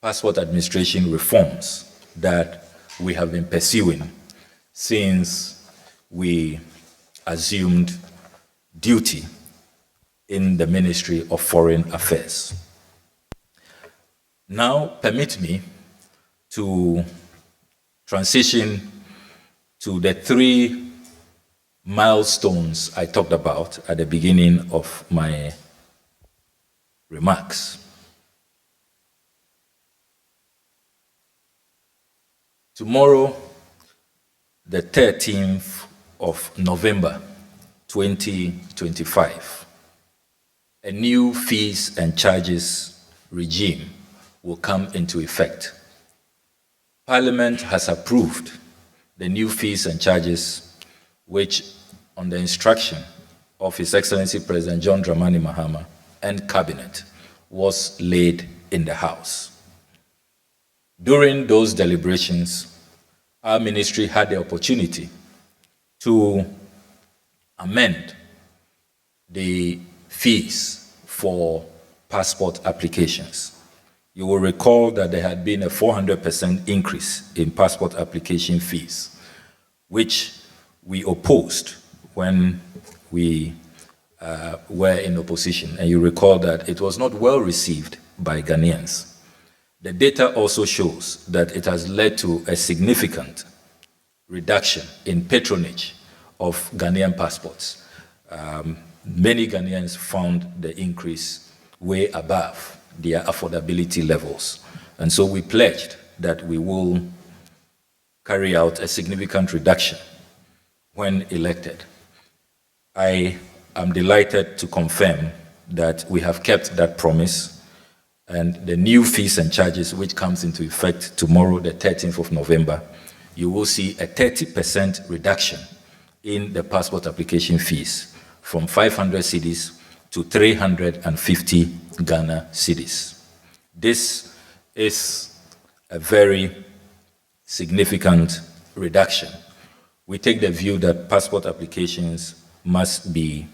passport administration reforms that we have been pursuing since we assumed duty in the Ministry of Foreign Affairs. Now, permit me to transition to the 3 milestones I talked about at the beginning of my remarks. Tomorrow, the 13th of November, 2025, a new fees and charges regime will come into effect. Parliament has approved the new fees and charges, which, on the instruction of His Excellency President John Dramani Mahama and Cabinet, was laid in the House. During those deliberations, our ministry had the opportunity to amend the fees for passport applications. You will recall that there had been a 400% increase in passport application fees, which we opposed when we were in opposition. And you recall that it was not well received by Ghanaians. The data also shows that it has led to a significant reduction in patronage of Ghanaian passports. Many Ghanaians found the increase way above their affordability levels. And so we pledged that we will carry out a significant reduction when elected. I am delighted to confirm that we have kept that promise, and the new fees and charges, which comes into effect tomorrow, the 13th of November, you will see a 30% reduction in the passport application fees from 500 cedis to 350 Ghana cedis. This is a very significant reduction. We take the view that passport applications must be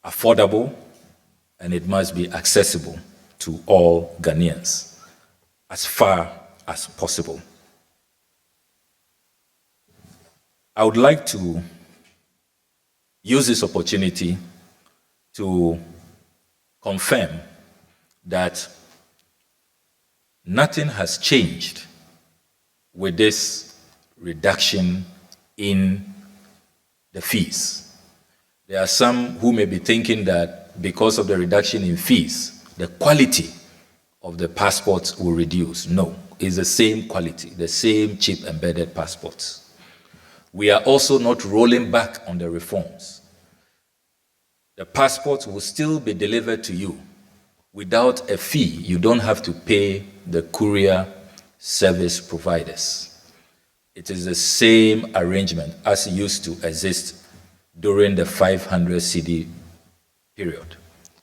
affordable and it must be accessible to all Ghanaians as far as possible. I would like to use this opportunity to confirm that nothing has changed with this reduction in the fees. There are some who may be thinking that because of the reduction in fees, the quality of the passports will reduce. No, it's the same quality, the same chip embedded passports. We are also not rolling back on the reforms. The passports will still be delivered to you without a fee. You don't have to pay the courier service providers. It is the same arrangement as used to exist during the 500 cedi period.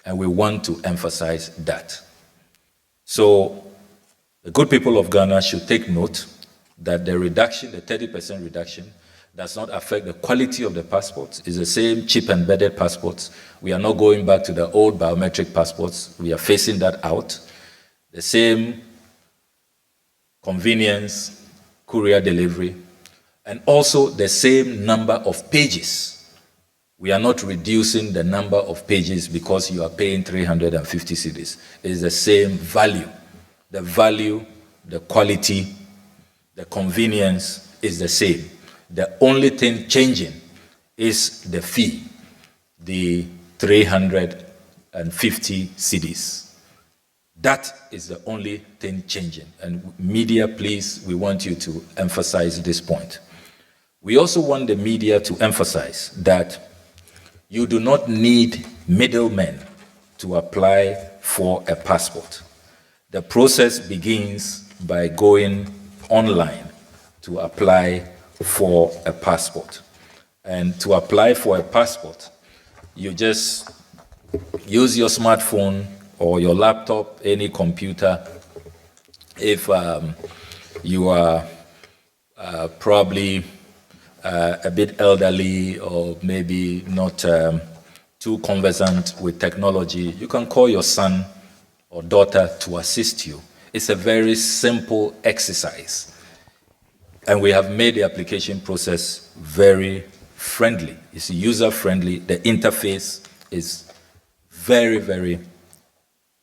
And we want to emphasize that. So the good people of Ghana should take note that the reduction, the 30% reduction, does not affect the quality of the passports. It's the same chip embedded passports. We are not going back to the old biometric passports. We are phasing that out. The same convenience, courier delivery, and also the same number of pages. We are not reducing the number of pages because you are paying 350 cedis. It's the same value. The value, the quality, the convenience is the same. The only thing changing is the fee, the 350 cedis. That is the only thing changing. And media, please, we want you to emphasize this point. We also want the media to emphasize that you do not need middlemen to apply for a passport. The process begins by going online to apply for a passport. And to apply for a passport, you just use your smartphone or your laptop, any computer. If you are probably a bit elderly or maybe not too conversant with technology, you can call your son or daughter to assist you It's a very simple exercise. And we have made the application process very friendly. It's user-friendly. The interface is very, very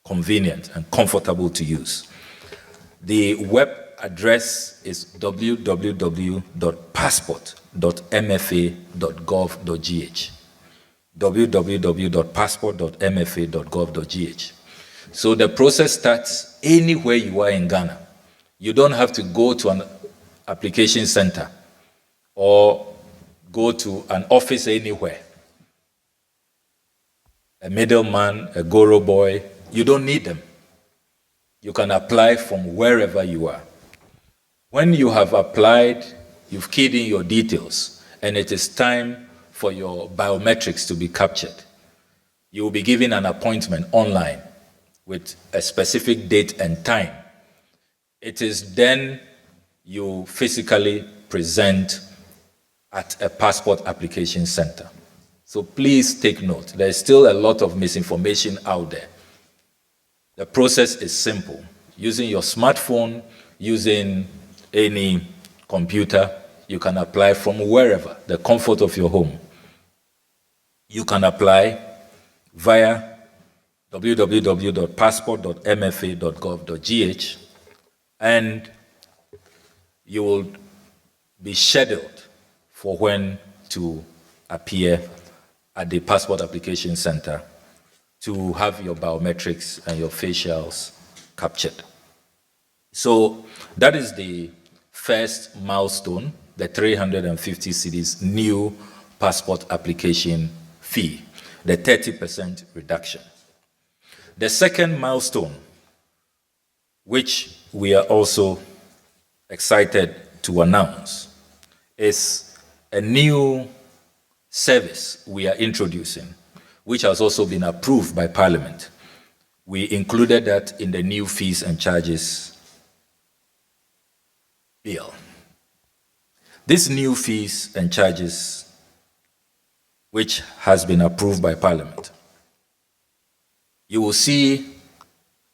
convenient and comfortable to use. The web address is www.passport.mfa.gov.gh. www.passport.mfa.gov.gh. So the process starts anywhere you are in Ghana. You don't have to go to an application center or go to an office anywhere. A middleman, a Goro boy, you don't need them. You can apply from wherever you are. When you have applied, you've keyed in your details, and it is time for your biometrics to be captured. You will be given an appointment online with a specific date and time. It is then you physically present at a passport application center. So please take note. There's still a lot of misinformation out there. The process is simple. Using your smartphone, using any computer, you can apply from wherever, the comfort of your home. You can apply via www.passport.mfa.gov.gh, and you will be scheduled for when to appear at the passport application center to have your biometrics and your facials captured. So that is the first milestone, the 350 cedis new passport application fee, the 30% reduction. The second milestone, which we are also excited to announce, is a new service we are introducing, which has also been approved by Parliament. We included that in the new fees and charges bill. This new fees and charges, which has been approved by Parliament, you will see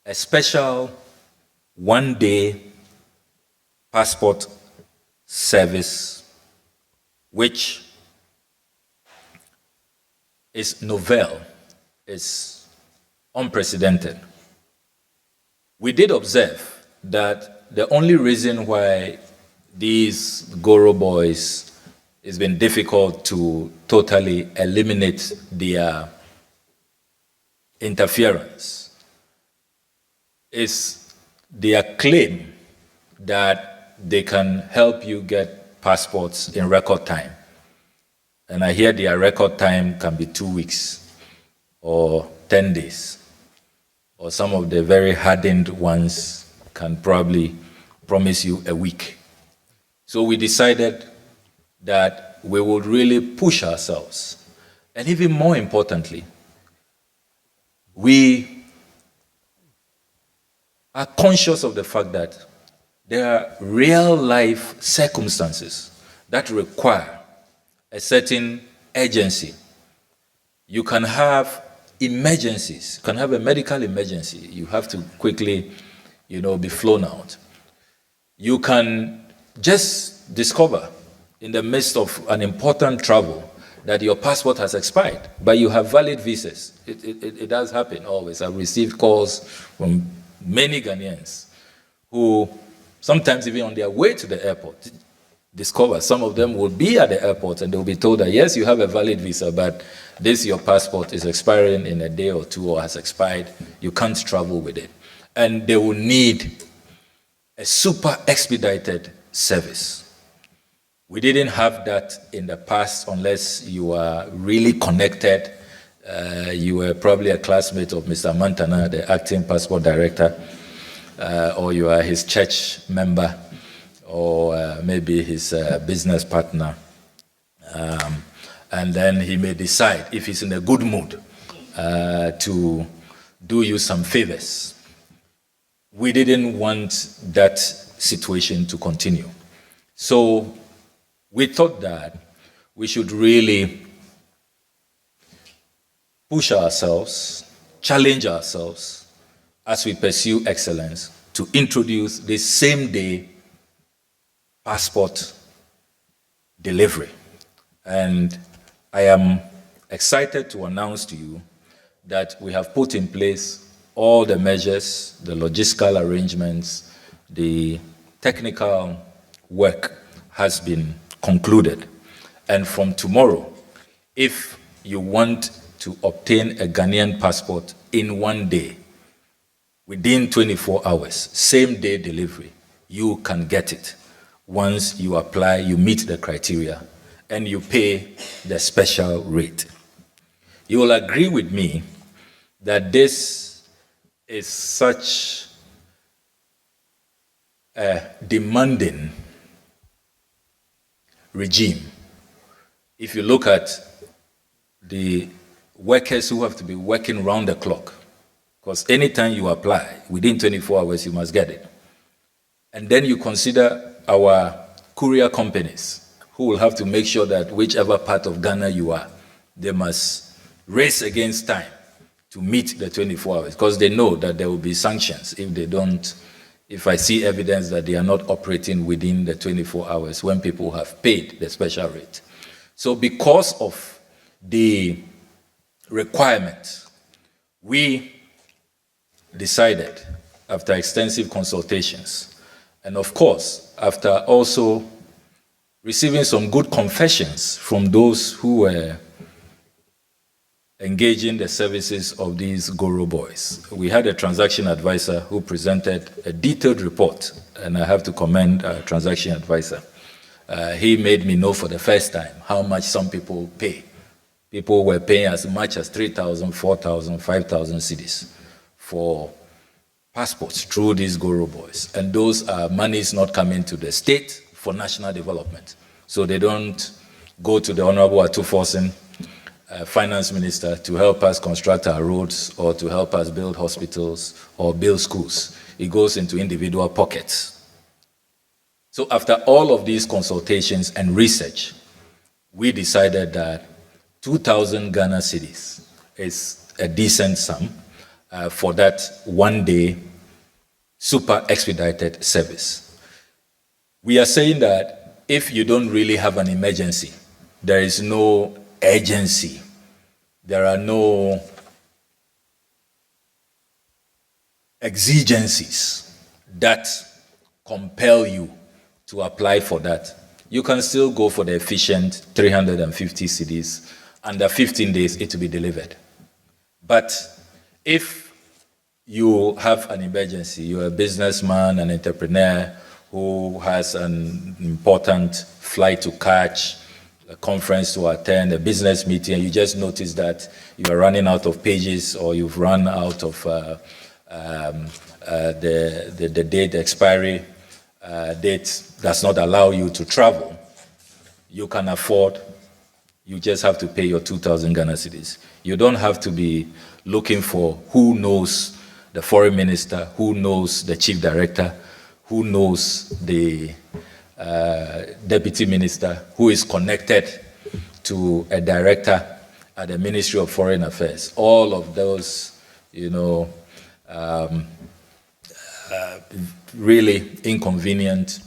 a special one-day passport service, which is novel, is unprecedented. We did observe that the only reason why these Goro boys it's been difficult to totally eliminate their interference is their claim that they can help you get passports in record time. And I hear their record time can be 2 weeks or 10 days. Or some of the very hardened ones can probably promise you a week. So we decided that we would really push ourselves. And even more importantly, we are conscious of the fact that there are real life circumstances that require a certain urgency. You can have emergencies. You can have a medical emergency. You have to quickly, be flown out. You can just discover in the midst of an important travel that your passport has expired, but you have valid visas. It does happen always. I've received calls from many Ghanaians who sometimes even on their way to the airport discover some of them will be at the airport and they'll be told that yes, you have a valid visa, but your passport is expiring in a day or two or has expired. You can't travel with it. And they will need a super expedited service. We didn't have that in the past unless you are really connected. You were probably a classmate of Mr. Mantana, the acting passport director, or you are his church member, or maybe his business partner. And then he may decide, if he's in a good mood, to do you some favors. We didn't want that situation to continue. So we thought that we should really push ourselves, challenge ourselves as we pursue excellence to introduce this same-day passport delivery. And I am excited to announce to you that we have put in place all the measures, the logistical arrangements, the technical work has been concluded. And from tomorrow, if you want to obtain a Ghanaian passport in one day, within 24 hours, same day delivery, you can get it. Once you apply, you meet the criteria, and you pay the special rate. You will agree with me that this is such a demanding regime. If you look at the workers who have to be working round the clock, because anytime you apply, within 24 hours, you must get it. And then you consider our courier companies who will have to make sure that whichever part of Ghana you are, they must race against time to meet the 24 hours, because they know that there will be sanctions if they don't, if I see evidence that they are not operating within the 24 hours when people have paid the special rate. So because of the requirement, we decided, after extensive consultations, and of course, after also receiving some good confessions from those who were engaging the services of these Goro boys. We had a transaction advisor who presented a detailed report, and I have to commend our transaction advisor. He made me know for the first time how much some people pay. People were paying as much as 3,000, 4,000, 5,000 cedis for passports through these Goro boys. And those are monies not coming to the state for national development. So they don't go to the Honorable Atuforsen, finance minister, to help us construct our roads or to help us build hospitals or build schools. It goes into individual pockets. So after all of these consultations and research, we decided that 2,000 Ghana cedis is a decent sum for that one-day super expedited service. We are saying that if you don't really have an emergency, there is no urgency, there are no exigencies that compel you to apply for that, you can still go for the efficient 350 cedis. Under 15 days, it will be delivered. But if you have an emergency, you're a businessman, an entrepreneur who has an important flight to catch, a conference to attend, a business meeting, and you just notice that you are running out of pages or you've run out of the date, the expiry date does not allow you to travel, you can afford, you just have to pay your 2,000 Ghana cedis. You don't have to be looking for who knows the foreign minister, who knows the chief director, who knows the deputy minister, who is connected to a director at the Ministry of Foreign Affairs. All of those, really inconvenient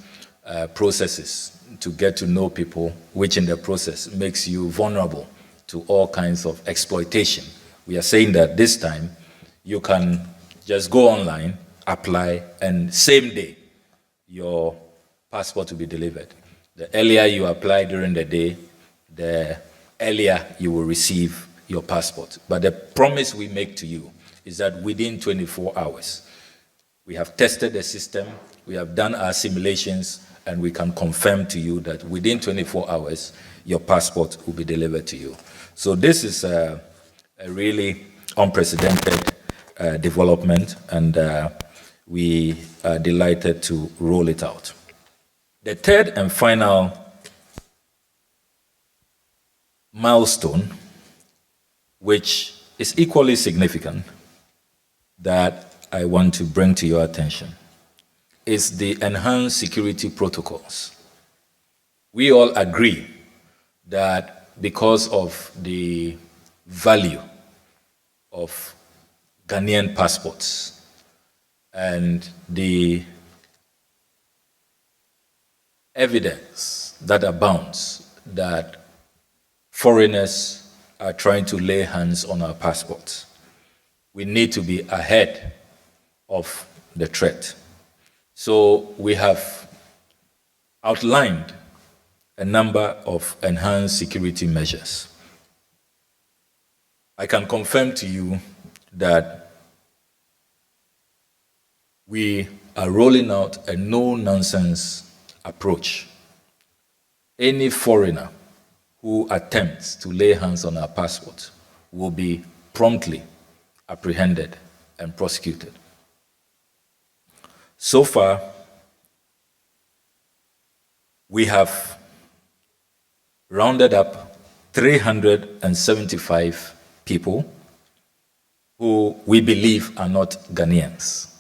processes to get to know people, which in the process makes you vulnerable to all kinds of exploitation. We are saying that this time you can just go online, apply, and same day your passport will be delivered. The earlier you apply during the day, the earlier you will receive your passport. But the promise we make to you is that within 24 hours, we have tested the system, we have done our simulations, and we can confirm to you that within 24 hours, your passport will be delivered to you. So this is a really unprecedented development, and we are delighted to roll it out. The third and final milestone, which is equally significant, that I want to bring to your attention, is the enhanced security protocols. We all agree that because of the value of Ghanaian passports and the evidence that abounds that foreigners are trying to lay hands on our passports. We need to be ahead of the threat. So we have outlined a number of enhanced security measures. I can confirm to you that we are rolling out a no-nonsense approach. Any foreigner who attempts to lay hands on our passport will be promptly apprehended and prosecuted. So far, we have rounded up 375 people who we believe are not Ghanaians.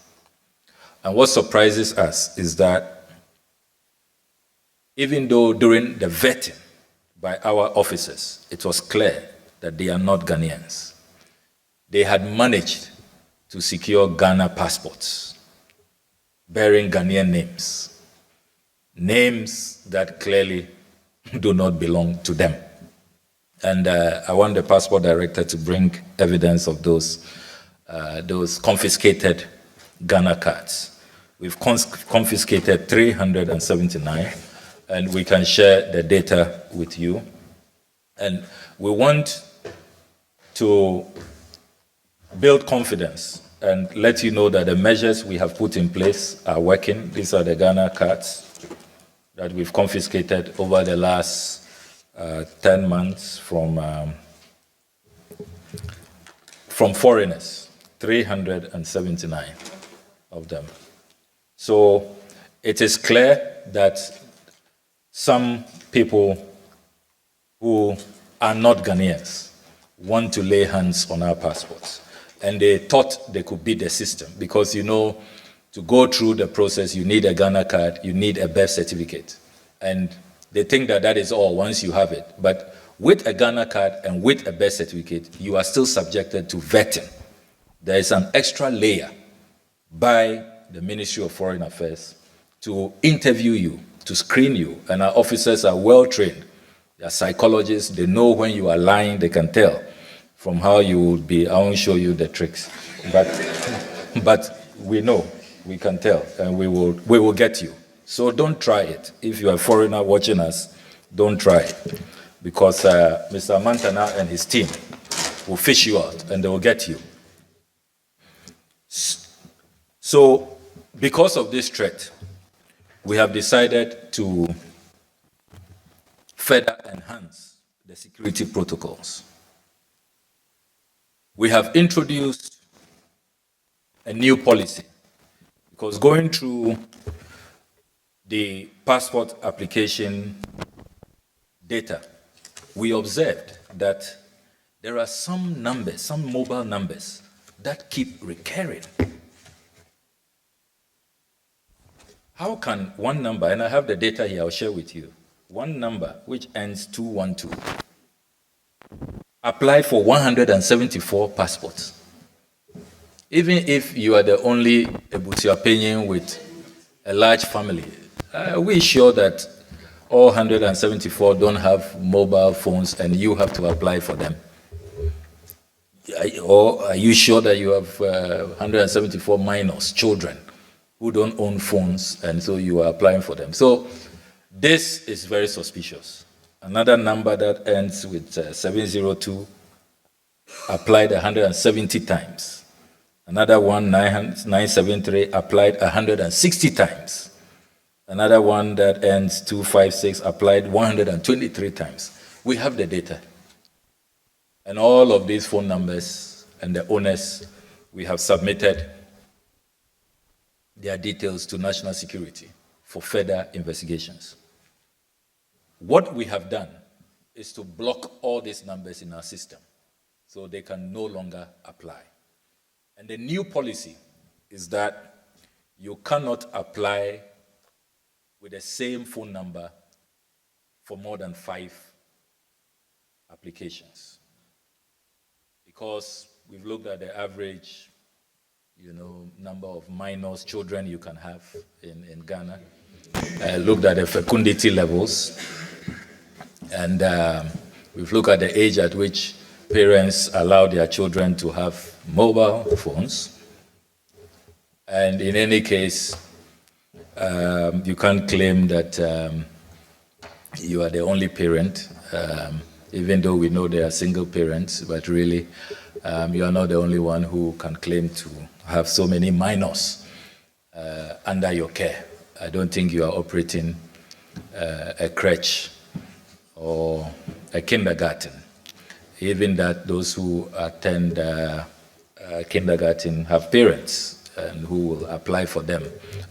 And what surprises us is that even though during the vetting by our officers, it was clear that they are not Ghanaians, they had managed to secure Ghana passports bearing Ghanaian names, names that clearly do not belong to them. And I want the passport director to bring evidence of those confiscated Ghana cards. We've confiscated 379, and we can share the data with you. And we want to build confidence and let you know that the measures we have put in place are working. These are the Ghana cards that we've confiscated over the last 10 months from foreigners, 379 of them. So it is clear that some people who are not Ghanaians want to lay hands on our passports. And they thought they could beat the system because, you know, to go through the process, you need a Ghana card, you need a birth certificate. And they think that that is all once you have it. But with a Ghana card and with a birth certificate, you are still subjected to vetting. There is an extra layer by the Ministry of Foreign Affairs to interview you, to screen you. And our officers are well trained. They are psychologists. They know when you are lying. They can tell from how you will be. I won't show you the tricks. But we know, we can tell, and we will get you. So don't try it. If you are a foreigner watching us, don't try it. Because Mr. Mantana and his team will fish you out and they will get you. So because of this threat, we have decided to further enhance the security protocols. We have introduced a new policy because going through the passport application data, we observed that there are some numbers, some mobile numbers that keep recurring. How can one number, and I have the data here, I'll share with you, one number which ends 212, apply for 174 passports? Even if you are the only Ebusiapenyin with a large family, are we sure that all 174 don't have mobile phones and you have to apply for them? Or are you sure that you have 174 minors, children, who don't own phones and so you are applying for them? So this is very suspicious. Another number that ends with 702 applied 170 times. Another one, 973, applied 160 times. Another one that ends 256 applied 123 times. We have the data. And all of these phone numbers and the owners, we have submitted their details to National Security for further investigations. What we have done is to block all these numbers in our system so they can no longer apply. And the new policy is that you cannot apply with the same phone number for more than 5 applications. Because we've looked at the average number of minors, children you can have in Ghana. Looked at the fecundity levels, and we've looked at the age at which parents allow their children to have mobile phones. And in any case, you can't claim that you are the only parent, even though we know they are single parents, but really you are not the only one who can claim to have so many minors under your care. I don't think you are operating a crèche or a kindergarten. Even that those who attend kindergarten have parents and who will apply for them.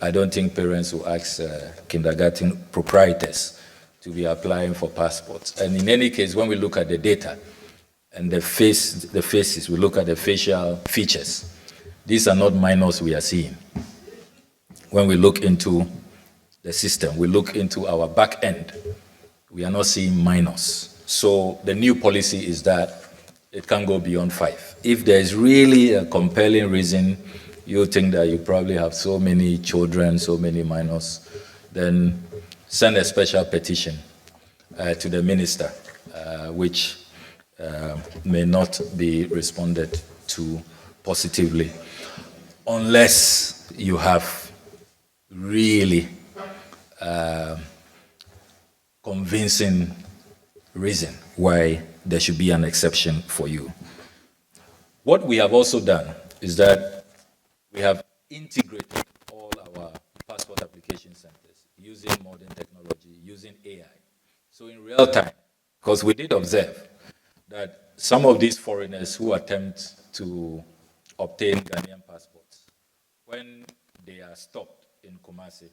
I don't think parents will ask kindergarten proprietors to be applying for passports. And in any case, when we look at the data and the faces, we look at the facial features. These are not minors we are seeing. When we look into the system, we look into our back end, we are not seeing minors. So the new policy is that it can't go beyond 5. If there is really a compelling reason you think that you probably have so many children, so many minors, then send a special petition to the minister, which may not be responded to positively, unless you have really convincing reason why there should be an exception for you. What we have also done is that we have integrated all our passport application centers using modern technology, using AI. So in real time, because we did observe that some of these foreigners who attempt to obtain Ghanaian passports, when they are stopped in Kumasi,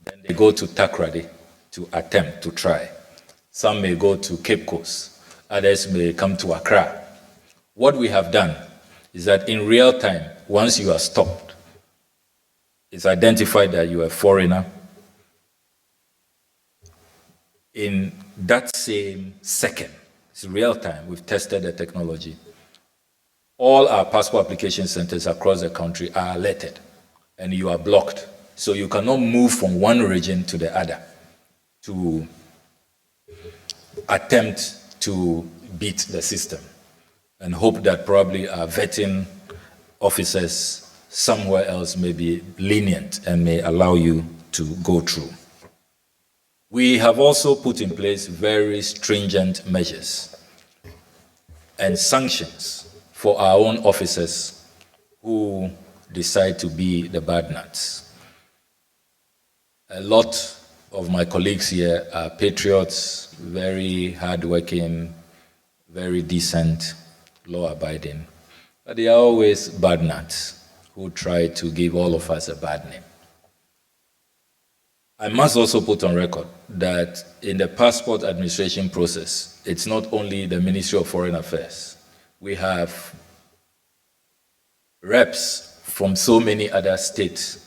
then they go to Takrady to attempt to try. Some may go to Cape Coast, others may come to Accra. What we have done is that in real time, once you are stopped, it's identified that you are a foreigner. In that same second, it's real time, we've tested the technology. All our passport application centers across the country are alerted, and you are blocked. So you cannot move from one region to the other to attempt to beat the system and hope that probably our vetting officers somewhere else may be lenient and may allow you to go through. We have also put in place very stringent measures and sanctions for our own officers who decide to be the bad nuts. A lot of my colleagues here are patriots, very hardworking, very decent, law-abiding, but they are always bad nuts who try to give all of us a bad name. I must also put on record that in the passport administration process, it's not only the Ministry of Foreign Affairs. We have reps from so many other state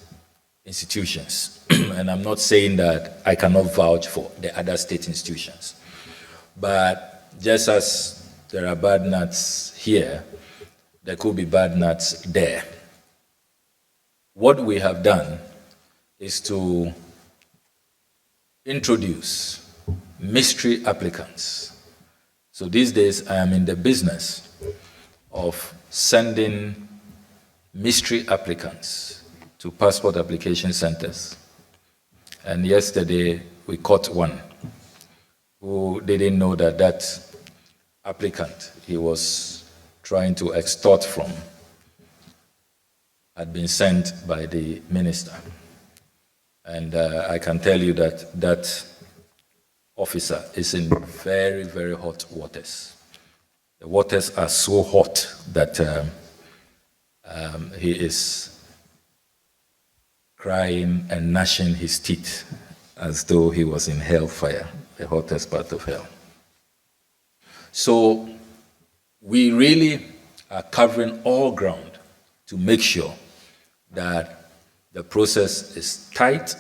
institutions. And I'm not saying that I cannot vouch for the other state institutions. But just as there are bad nuts here, there could be bad nuts there. What we have done is to introduce mystery applicants. So these days I am in the business of sending mystery applicants to passport application centers. And yesterday we caught one who didn't know that that applicant he was trying to extort from had been sent by the minister. And I can tell you that that officer is in very, very hot waters. The waters are so hot that he is crying and gnashing his teeth as though he was in hellfire, the hottest part of hell. So we really are covering all ground to make sure that the process is tight,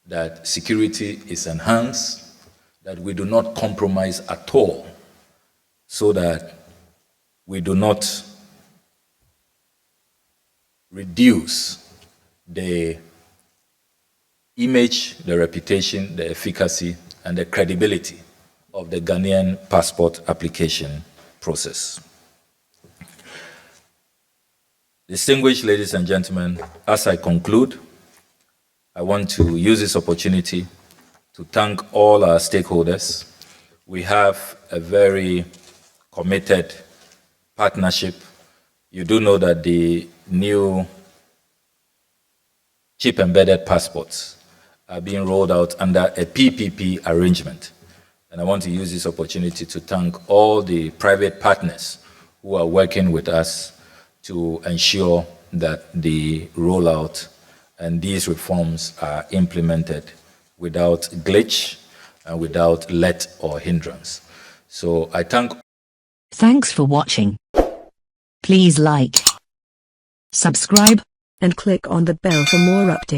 that security is enhanced, that we do not compromise at all, so that we do not reduce the image, the reputation, the efficacy, and the credibility of the Ghanaian passport application process. Distinguished ladies and gentlemen, as I conclude, I want to use this opportunity to thank all our stakeholders. We have a very committed partnership. You do know that the new chip-embedded passports are being rolled out under a PPP arrangement. And I want to use this opportunity to thank all the private partners who are working with us to ensure that the rollout and these reforms are implemented without glitch and without let or hindrance. So I thank. Thanks for watching. Please like, subscribe, and click on the bell for more updates.